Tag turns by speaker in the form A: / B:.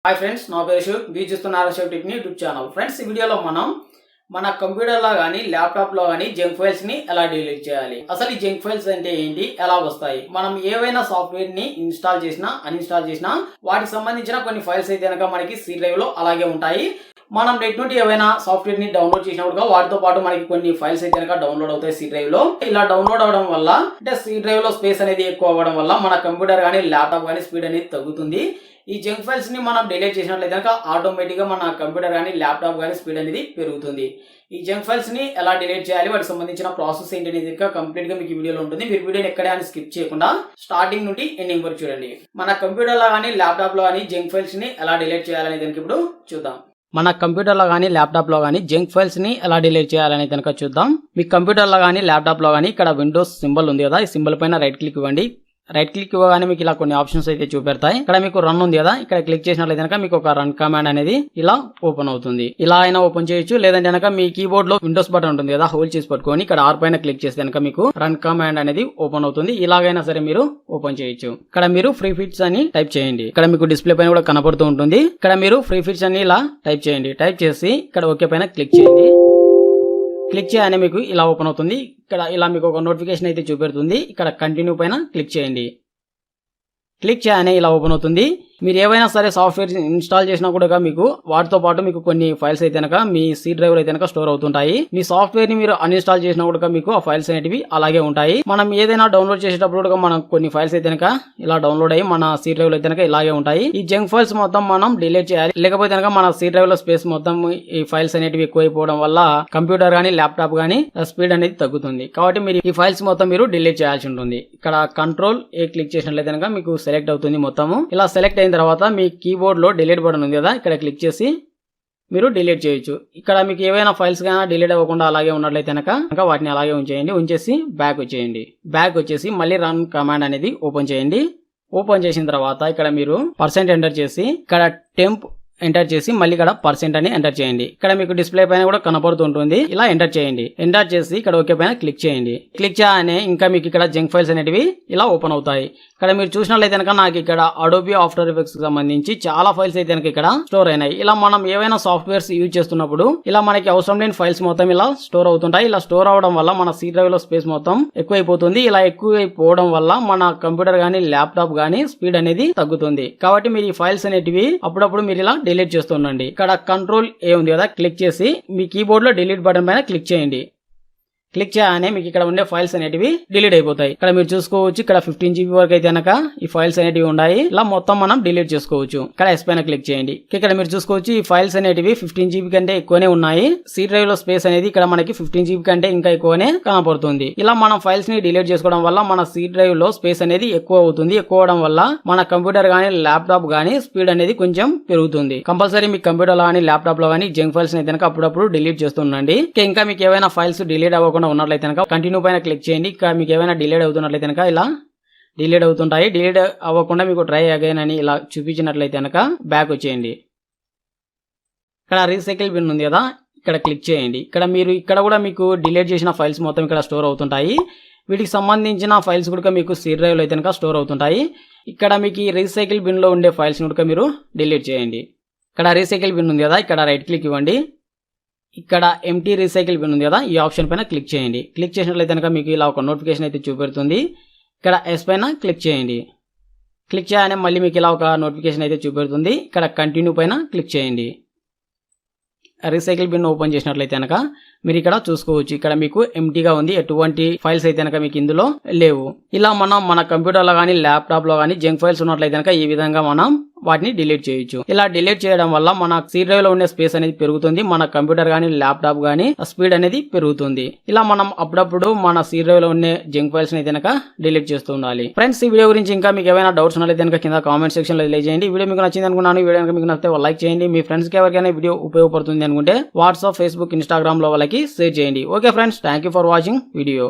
A: Hi friends, నా పేరు అశోక్. మీరు చూస్తున్నారు Ashok tech new YouTube channel. Friends, ఈ వీడియోలో మనం మన కంప్యూటర్లో కానీ ల్యాప్టాప్లో కానీ జంక్ ఫైల్స్ని ఎలా డిలీట్ చేయాలి, అసలు ఈ జంక్ ఫైల్స్ అంటే ఏంటి, ఎలా వస్తాయి, మనం ఏవైనా సాఫ్ట్వేర్ని ఇన్స్టాల్ చేసినా అన్ఇన్స్టాల్ చేసినా వాటికి సంబంధించిన కొన్ని ఫైల్స్ అయితే కనుక మనకి C డ్రైవ్లో అలాగే ఉంటాయి. మనం నెట్ నుండి ఏవైనా సాఫ్ట్వేర్ని డౌన్లోడ్ చేసినప్పుడు వాటితో పాటు మనకి కొన్ని ఫైల్స్ అయితే కనుక డౌన్లోడ్ అవుతాయి C డ్రైవ్లో. ఇలా డౌన్లోడ్ అవడం వల్ల అంటే C డ్రైవ్లో స్పేస్ అనేది ఎక్కువ అవ్వడం వల్ల మన కంప్యూటర్ కానీ ల్యాప్టాప్ కానీ స్పీడ్ అనేది తగ్గుతుంది. ఈ జంక్ ఫైల్స్ ని మనం డిలీట్ చేసినట్లయితే కనుక ఆటోమేటిక్గా మన కంప్యూటర్ కానీ ల్యాప్టాప్ కానీ స్పీడ్ అనేది పెరుగుతుంది. ఈ జంక్ ఫైల్స్ ని ఎలా డిలీట్ చేయాలి, వాటికి సంబంధించిన ప్రాసెస్ ఏంటి అనేది కంప్లీట్ గా మీకు వీడియోలో ఉంటుంది. మీరు వీడియోని ఎక్కడే అని స్కిప్ చేయకుండా స్టార్టింగ్ నుండి ఎండింగ్ వరకు చూడండి. మన కంప్యూటర్ లో కానీ ల్యాప్టాప్ లో కానీ జంక్ ఫైల్స్ ని ఎలా డిలీట్ చేయాలనే దానికి ఇప్పుడు చూద్దాం. మన కంప్యూటర్లో కానీ ల్యాప్టాప్లో కానీ జంక్ ఫైల్స్ని ఎలా డిలీట్ చేయాలని కనుక చూద్దాం. మీ కంప్యూటర్లో కానీ ల్యాప్టాప్లో కానీ ఇక్కడ విండోస్ సింబల్ ఉంది కదా, ఈ సింబల్ పైన రైట్ క్లిక్ ఇవ్వండి. రైట్ క్లిక్ ఇవ్వగానే మీకు ఇలా కొన్ని ఆప్షన్స్ అయితే చూపెడతాయి. ఇక్కడ మీకు రన్ ఉంది కదా, ఇక్కడ క్లిక్ చేసినట్లయితే కనుక మీకు ఒక రన్ కమాండ్ అనేది ఇలా ఓపెన్ అవుతుంది. ఇలా అయినా ఓపెన్ చేయొచ్చు, లేదంటే కనుక మీ కీబోర్డ్ లో విండోస్ బటన్ ఉంటుంది కదా, హోల్డ్ చేసి పట్టుకొని ఇక్కడ ఆర్ పైన క్లిక్ చేస్తే కనుక మీకు రన్ కమాండ్ అనేది ఓపెన్ అవుతుంది. ఇలాగైనా సరే మీరు ఓపెన్ చేయొచ్చు. ఇక్కడ మీరు ఫ్రీ ఫిట్స్ అని టైప్ చేయండి. ఇక్కడ మీకు డిస్ప్లే పైన కూడా కనపడుతూ ఉంటుంది. ఇక్కడ మీరు ఫ్రీ ఫిట్స్ అని ఇలా టైప్ చేయండి. టైప్ చేసి ఇక్కడ ఓకే పైన క్లిక్ చేయండి. క్లిక్ చేయగానే మీకు ఇలా ఓపెన్ అవుతుంది. ఇక్కడ ఇలా మీకు ఒక నోటిఫికేషన్ అయితే చూపెడుతుంది. ఇక్కడ కంటిన్యూ పైన క్లిక్ చేయండి. క్లిక్ చేయగానే ఇలా ఓపెన్ అవుతుంది. మీరు ఏవైనా సరే సాఫ్ట్వేర్ ఇన్స్టాల్ చేసినా కూడా మీకు వాటితో పాటు మీకు కొన్ని ఫైల్స్ అయితే కనుక మీ C డ్రైవ్ అయితే కనుక స్టోర్ అవుతుంటాయి. మీ సాఫ్ట్వేర్ ని మీరు అన్ఇన్స్టాల్ చేసినా కూడా మీకు ఆ ఫైల్స్ అనేటివి అలాగే ఉంటాయి. మనం ఏదైనా డౌన్లోడ్ చేసేటప్పుడు కూడా మనం కొన్ని ఫైల్స్ అయితే కనుక ఇలా డౌన్లోడ్ అయ్యి మన C డ్రైవ్ లో అయితే కనుక ఇలాగే ఉంటాయి. ఈ జంక్ ఫైల్స్ మొత్తం మనం డిలీట్ చేయాలి. లేకపోతే కనుక మన C డ్రైవ్ లో స్పేస్ మొత్తం ఈ ఫైల్స్ అనేటివి ఎక్కువైపోవడం వల్ల కంప్యూటర్ కానీ ల్యాప్టాప్ కానీ స్పీడ్ అనేది తగ్గుతుంది. కాబట్టి మీరు ఈ ఫైల్స్ మొత్తం మీరు డిలీట్ చేయాల్సి ఉంటుంది. ఇక్కడ కంట్రోల్ ఏ క్లిక్ చేసినట్లయితే కనుక మీకు సెలెక్ట్ అవుతుంది. మొత్తము ఇలా సెలెక్ట్ అయిన తర్వాత మీ కీబోర్డ్ లో డిలీట్ బటన్ ఉంది కదా, ఇక్కడ క్లిక్ చేసి మీరు డిలీట్ చేయొచ్చు. ఇక్కడ మీకు ఏవైనా ఫైల్స్ కానీ డిలీట్ అవ్వకుండా అలాగే ఉన్నట్లయితే కనుక వాటిని అలాగే ఉంచేయండి. ఉంచేసి బ్యాక్ వచ్చేయండి. బ్యాక్ వచ్చేసి మళ్ళీ రన్ కమాండ్ అనేది ఓపెన్ చేయండి. ఓపెన్ చేసిన తర్వాత ఇక్కడ మీరు % ఎంటర్ చేసి ఇక్కడ టెంప్ ఎంటర్ చేసి మళ్ళీ ఇక్కడ % అని ఎంటర్ చేయండి. ఇక్కడ మీకు డిస్ప్లే పైన కూడా కనపడుతుంటుంది. ఇలా ఎంటర్ చేయండి. ఎంటర్ చేసి ఇక్కడ ఓకే పైన క్లిక్ చేయండి. క్లిక్ చేయగానే ఇంకా మీకు ఇక్కడ జంక్ ఫైల్స్ అనేటివి ఇలా ఓపెన్ అవుతాయి. ఇక్కడ మీరు చూసినట్లయితే కనుక నాకు ఇక్కడ అడోబీ ఆఫ్టర్ ఎఫెక్ట్స్ కి సంబంధించి చాలా ఫైల్స్ అయితే కనుక ఇక్కడ స్టోర్ అయినాయి. ఇలా మనం ఏవైనా సాఫ్ట్వేర్స్ యూజ్ చేస్తున్నప్పుడు ఇలా మనకి అవసరం లేని ఫైల్స్ మొత్తం ఇలా స్టోర్ అవుతుంటాయి. ఇలా స్టోర్ అవడం వల్ల మన C డ్రైవ్ లో స్పేస్ మొత్తం ఎక్కువైపోతుంది. ఇలా ఎక్కువైపోవడం వల్ల మన కంప్యూటర్ గానీ ల్యాప్టాప్ గానీ స్పీడ్ అనేది తగ్గుతుంది. కాబట్టి మీరు ఈ ఫైల్స్ అనేటివి అప్పుడప్పుడు మీరు ఇలా డిలీట్ చేస్తుండండి. ఇక్కడ కంట్రోల్ ఏ ఉంది కదా, క్లిక్ చేసి మీ కీబోర్డ్ లో డిలీట్ బటన్ పైన క్లిక్ చేయండి. క్లిక్ చేయగానే మీకు ఇక్కడ ఉండే ఫైల్స్ అనేటివి డిలీట్ అయిపోతాయి. ఇక్కడ మీరు చూసుకోవచ్చు, ఇక్కడ 15 GB వరకు అయితే కనుక ఈ ఫైల్స్ అనేటివి ఉన్నాయి. ఇలా మొత్తం మనం డిలీట్ చేసుకోవచ్చు. ఇక్కడ ఎస్ పైన క్లిక్ చేయండి. ఇక్కడ మీరు చూసుకోవచ్చు, ఈ ఫైల్స్ అనేటివి 15 GB కంటే ఎక్కువనే ఉన్నాయి. C డ్రైవ్ లో స్పేస్ అనేది ఇక్కడ మనకి 15 GB కంటే ఇంకా ఎక్కువనే కనపడుతుంది. ఇలా మనం ఫైల్స్ ని డిలీట్ చేసుకోవడం వల్ల మన C డ్రైవ్ లో స్పేస్ అనేది ఎక్కువ అవుతుంది. ఎక్కువ అవడం వల్ల మన కంప్యూటర్ గానీ ల్యాప్టాప్ గానీ స్పీడ్ అనేది కొంచెం పెరుగుతుంది. కంపల్సరీ మీ కంప్యూటర్ లో కానీ ల్యాప్టాప్ లో కానీ జంక్ ఫైల్స్ ని కనుక అప్పుడప్పుడు డిలీట్ చేస్తుండండి. ఇంకా మీకు ఏవైనా ఫైల్స్ డిలీట్ అవ్వకుండా ఉన్నట్లయితే కనుక కంటిన్యూ పైన క్లిక్ చేయండి. ఇంకా మీకు ఏమైనా డిలీట్ అవుతున్నట్లయితే కనుక ఇలా డిలీట్ అవుతుంటాయి. డిలీట్ అవ్వకుండా మీకు ట్రై అగైన్ అని ఇలా చూపించినట్లయితే కనుక బ్యాక్ వచ్చేయండి. ఇక్కడ రీసైకిల్ బిన్ ఉంది కదా, ఇక్కడ క్లిక్ చేయండి. ఇక్కడ కూడా మీకు డిలీట్ చేసిన ఫైల్స్ మొత్తం ఇక్కడ స్టోర్ అవుతుంటాయి. వీటికి సంబంధించిన ఫైల్స్ కూడా మీకు C డ్రైవ్ లో అయితే కనుక స్టోర్ అవుతుంటాయి. ఇక్కడ మీకు ఈ రీసైకిల్ బిన్ లో ఉండే ఫైల్స్ కూడా మీరు డిలీట్ చేయండి. ఇక్కడ రీసైకిల్ బిన్ ఉంది కదా, ఇక్కడ రైట్ క్లిక్ ఇవ్వండి. ఇక్కడ ఎంటీ రీసైకిల్ బిన్ ఉంది కదా, ఈ ఆప్షన్ పైన క్లిక్ చేయండి. క్లిక్ చేసినట్లయితే కనుక మీకు ఇలా ఒక నోటిఫికేషన్ అయితే చూపెడుతుంది. ఇక్కడ ఎస్ పైన క్లిక్ చేయండి. క్లిక్ చేయగానే మళ్ళీ మీకు ఇలా ఒక నోటిఫికేషన్ అయితే చూపెడుతుంది. ఇక్కడ కంటిన్యూ పైన క్లిక్ చేయండి. రీసైకిల్ బిన్ ఓపెన్ చేసినట్లయితే కనుక మీరు ఇక్కడ చూసుకోవచ్చు, ఇక్కడ మీకు ఎంటీగా ఉంది. ఎటువంటి ఫైల్స్ అయితే కనుక మీకు ఇందులో లేవు. ఇలా మనం మన కంప్యూటర్ లో కానీ ల్యాప్టాప్ లో కానీ జంక్ ఫైల్స్ ఉన్నట్లయితే కనుక ఈ విధంగా మనం వాటిని డిలీట్ చేయొచ్చు. ఇలా డిలీట్ చేయడం వల్ల మన C డ్రైవ్ లో ఉండే స్పేస్ అనేది పెరుగుతుంది. మన కంప్యూటర్ గానీ ల్యాప్టాప్ గానీ స్పీడ్ అనేది పెరుగుతుంది. ఇలా మనం అప్పుడప్పుడు మన C డ్రైవ్ లో ఉండే జంక్ ఫైల్స్ ని కనుక డిలీట్ చేస్తూ ఉండాలి. ఫ్రెండ్స్, ఈ వీడియో గురించి ఇంకా మీకు ఏమైనా డౌట్స్ ఉన్నట్లయితే కనుక కింద కామెంట్ సెక్షన్ లో తెలియజేయండి. వీడియో మీకు నచ్చింది అనుకున్నాను. వీడియో కనుక మీకు నచ్చితే లైక్ చేయండి. మీ ఫ్రెండ్స్ కి ఎవరికైనా వీడియో ఉపయోగపడుతుంది అనుకుంటే వాట్సాప్, ఫేస్బుక్, ఇన్స్టాగ్రామ్ లో వాళ్ళకి షేర్ చేయండి. Okay friends, thank you for watching video.